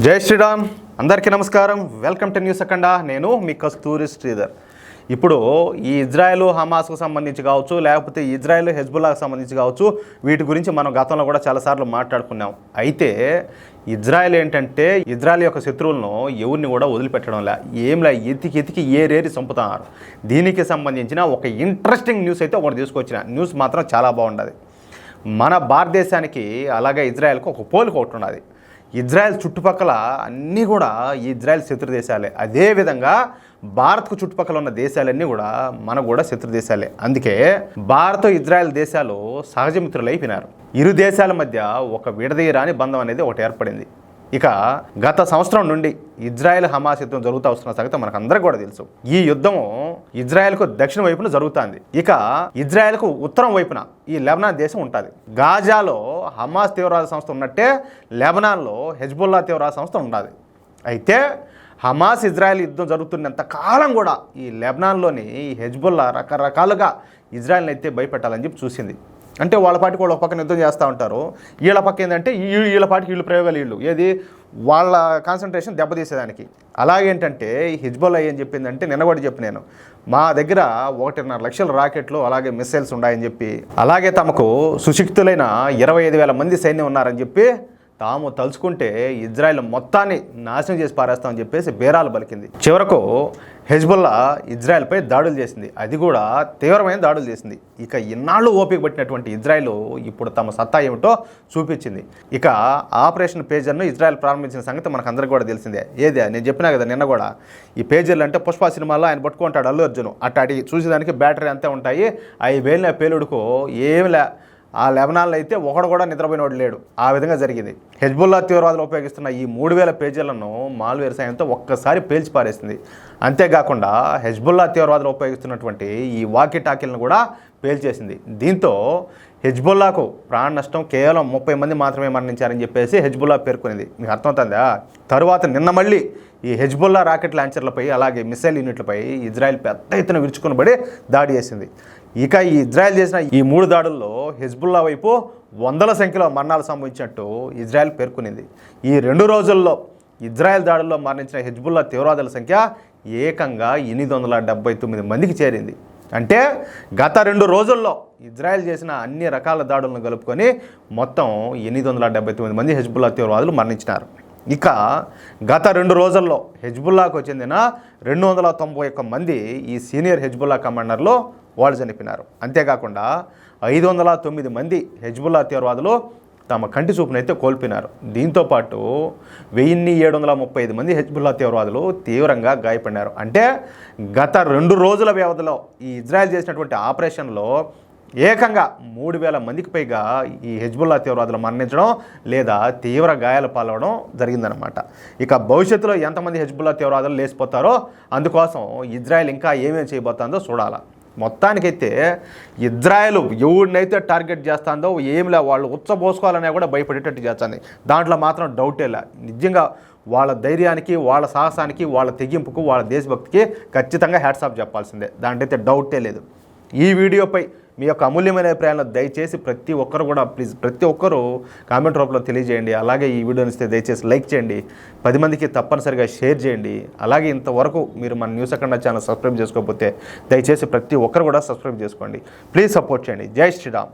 జై శ్రీరామ్. అందరికీ నమస్కారం. వెల్కమ్ టు న్యూస్ అఖండ. నేను మీ కస్తూరి శ్రీధర్. ఇప్పుడు ఈ ఇజ్రాయెల్ హమాస్కు సంబంధించి కావచ్చు, లేకపోతే ఇజ్రాయెల్ హెజ్బుల్లాకు సంబంధించి కావచ్చు, వీటి గురించి మనం గతంలో కూడా చాలాసార్లు మాట్లాడుకున్నాం. అయితే ఇజ్రాయెల్ ఏంటంటే ఇజ్రాయెల్ యొక్క శత్రువులను ఎవరిని కూడా వదిలిపెట్టడంలే, ఏంలా ఎతికి ఏరేరి చంపుతున్నారు. దీనికి సంబంధించిన ఒక ఇంట్రెస్టింగ్ న్యూస్ అయితే ఒకటి తీసుకొచ్చిన. న్యూస్ మాత్రం చాలా బాగుండదు. మన భారతదేశానికి అలాగే ఇజ్రాయెల్కి ఒక పోలిక ఒకటి ఉన్నది. ఇజ్రాయెల్ చుట్టుపక్కల అన్నీ కూడా ఇజ్రాయెల్ శత్రు దేశాలే. అదేవిధంగా భారత్కు చుట్టుపక్కల ఉన్న దేశాలన్నీ కూడా మనకు కూడా శత్రు దేశాలే. అందుకే భారత్ ఇజ్రాయెల్ దేశాలు సహజ మిత్రులు అయిపోయినారు. ఇరు దేశాల మధ్య ఒక విడదీయరాని బంధం అనేది ఒకటి ఏర్పడింది. ఇక గత సంవత్సరం నుండి ఇజ్రాయెల్ హమాస్ యుద్ధం జరుగుతూ వస్తున్న సంగతి మనకు అందరికీ కూడా తెలుసు. ఈ యుద్ధము ఇజ్రాయెల్కు దక్షిణ వైపున జరుగుతుంది. ఇక ఇజ్రాయెల్కు ఉత్తరం వైపున ఈ లెబనాన్ దేశం ఉంటుంది. గాజాలో హమాస్ తీవ్రవాద సంస్థ ఉన్నట్టే లెబనాన్లో హెజ్బుల్లా తీవ్రవాద సంస్థ ఉన్నది. అయితే హమాస్ ఇజ్రాయెల్ యుద్ధం జరుగుతున్నంత కాలం కూడా ఈ లెబనాన్లోని ఈ హెజ్బుల్లా రకరకాలుగా ఇజ్రాయెల్ని అయితే భయపెట్టాలని చెప్పి చూసింది. అంటే వాళ్ళ పాటికి వాళ్ళు ఒక పక్కన యుద్ధం చేస్తూ ఉంటారు. వీళ్ళ పక్క ఏంటంటే వీళ్ళ పాటికి వీళ్ళు ప్రయోగాలు వీళ్ళు ఏది వాళ్ళ కాన్సన్ట్రేషన్ దెబ్బతీసేదానికి. అలాగేంటంటే ఈ హిజ్బుల్లా ఏం చెప్పిందంటే, నిన్న కూడా చెప్పి నేను, మా దగ్గర 1.5 లక్షల రాకెట్లు అలాగే మిస్సైల్స్ ఉన్నాయని చెప్పి, అలాగే తమకు సుశిక్తులైన 25,000 మంది సైన్యం ఉన్నారని చెప్పి, తాము తలుచుకుంటే ఇజ్రాయెల్ మొత్తాన్ని నాశనం చేసి పారేస్తామని చెప్పేసి బేరాలు పలికింది. చివరకు హెజ్బుల్లా ఇజ్రాయెల్పై దాడులు చేసింది. అది కూడా తీవ్రమైన దాడులు చేసింది. ఇక ఇన్నాళ్ళు ఓపిక పట్టినటువంటి ఇజ్రాయెల్ ఇప్పుడు తమ సత్తా ఏమిటో చూపించింది. ఇక ఆపరేషన్ పేజర్ను ఇజ్రాయెల్ ప్రారంభించిన సంగతి మనకు అందరికీ కూడా తెలిసిందే. ఏదే నేను చెప్పినా కదా నిన్న కూడా, ఈ పేజర్లు అంటే పుష్ప సినిమాలో ఆయన పట్టుకుంటాడు అల్లు అర్జున్, అట్టాటి చూసేదానికి బ్యాటరీ అంతే ఉంటాయి. అవి వేలిన పేలుడుకో ఏమిలే. ఆ లెబనాన్లో అయితే ఒకడు కూడా నిద్రపోయినోడు లేడు. ఆ విధంగా జరిగింది. హెజ్బుల్లా తీవ్రవాదులు ఉపయోగిస్తున్న ఈ 3,000 పేజీలను మాల్వేర్ సాయంతో ఒక్కసారి పేల్చి పారేసింది. అంతేకాకుండా హెజ్బుల్లా తీవ్రవాదులు ఉపయోగిస్తున్నటువంటి ఈ వాకీ టాకీలను కూడా పేల్చేసింది. దీంతో హెజ్బుల్లాకు ప్రాణ నష్టం కేవలం 30 మంది మాత్రమే మరణించారని చెప్పేసి హెజ్బుల్లా పేర్కొనింది. మీకు అర్థమవుతుందా? తరువాత నిన్న మళ్ళీ ఈ హెజ్బుల్లా రాకెట్ లాంచర్లపై అలాగే మిసైల్ యూనిట్లపై ఇజ్రాయెల్ పెద్ద ఎత్తున విరుచుకుని దాడి చేసింది. ఇక ఈ ఇజ్రాయెల్ చేసిన ఈ 3 దాడుల్లో హెజ్బుల్లా వైపు 100ల సంఖ్యలో మరణాలు సంభవించినట్టు ఇజ్రాయెల్ పేర్కొనింది. ఈ 2 రోజుల్లో ఇజ్రాయెల్ దాడుల్లో మరణించిన హెజ్బుల్లా తీవ్రవాదుల సంఖ్య ఏకంగా 879 మందికి చేరింది. అంటే గత 2 రోజుల్లో ఇజ్రాయెల్ చేసిన అన్ని రకాల దాడులను కలుపుకొని మొత్తం 879 మంది హెజ్బుల్లా తీవ్రవాదులు మరణించినారు. ఇక గత 2 రోజుల్లో హెజ్బుల్లాకు చెందిన 291 మంది ఈ సీనియర్ హెజ్బుల్లా కమాండర్లు వాళ్ళు చనిపోయినారు. అంతేకాకుండా 509 మంది హెజ్బుల్లా తీవ్రవాదులు తమ కంటి చూపునైతే కోల్పోయినారు. దీంతోపాటు 1735 మంది హెజ్బుల్లా తీవ్రవాదులు తీవ్రంగా గాయపడినారు. అంటే గత 2 రోజుల వ్యవధిలో ఈ ఇజ్రాయెల్ చేసినటువంటి ఆపరేషన్లో ఏకంగా 3,000 మందికి పైగా ఈ హెజ్బుల్లా తీవ్రవాదులు మరణించడం లేదా తీవ్ర గాయాలు పాలవడం జరిగిందనమాట. ఇక భవిష్యత్తులో ఎంతమంది హెజ్బుల్లా తీవ్రవాదులు లేచిపోతారో అందుకోసం ఇజ్రాయెల్ ఇంకా ఏమేమి చేయబోతుందో చూడాలా. మొత్తానికైతే ఇజ్రాయెల్ ఎవరినైతే టార్గెట్ చేస్తుందో ఏమిలే, వాళ్ళు ఉచ్చబోసుకోవాలనే కూడా భయపడేటట్టు చేస్తుంది. దాంట్లో మాత్రం డౌటే లే. నిజంగా వాళ్ళ ధైర్యానికి, వాళ్ళ సాహసానికి, వాళ్ళ తెగింపుకు, వాళ్ళ దేశభక్తికి ఖచ్చితంగా హ్యాట్స్ ఆఫ్ చెప్పాల్సిందే. దాంట్లో అయితే డౌటే లేదు. ఈ వీడియోపై మీ యొక్క అమూల్యమైన అభిప్రాయాలను దయచేసి ప్రతి ఒక్కరు కూడా ప్లీజ్ ప్రతి ఒక్కరూ కామెంట్ రూపంలో తెలియజేయండి. అలాగే ఈ వీడియోని ఇస్తే దయచేసి లైక్ చేయండి, 10 మందికి తప్పనిసరిగా షేర్ చేయండి. అలాగే ఇంతవరకు మీరు మన న్యూస్ అఖండ ఛానల్ సబ్స్క్రైబ్ చేసుకోకపోతే దయచేసి ప్రతి ఒక్కరు కూడా సబ్స్క్రైబ్ చేసుకోండి. ప్లీజ్ సపోర్ట్ చేయండి. జై శ్రీరామ్.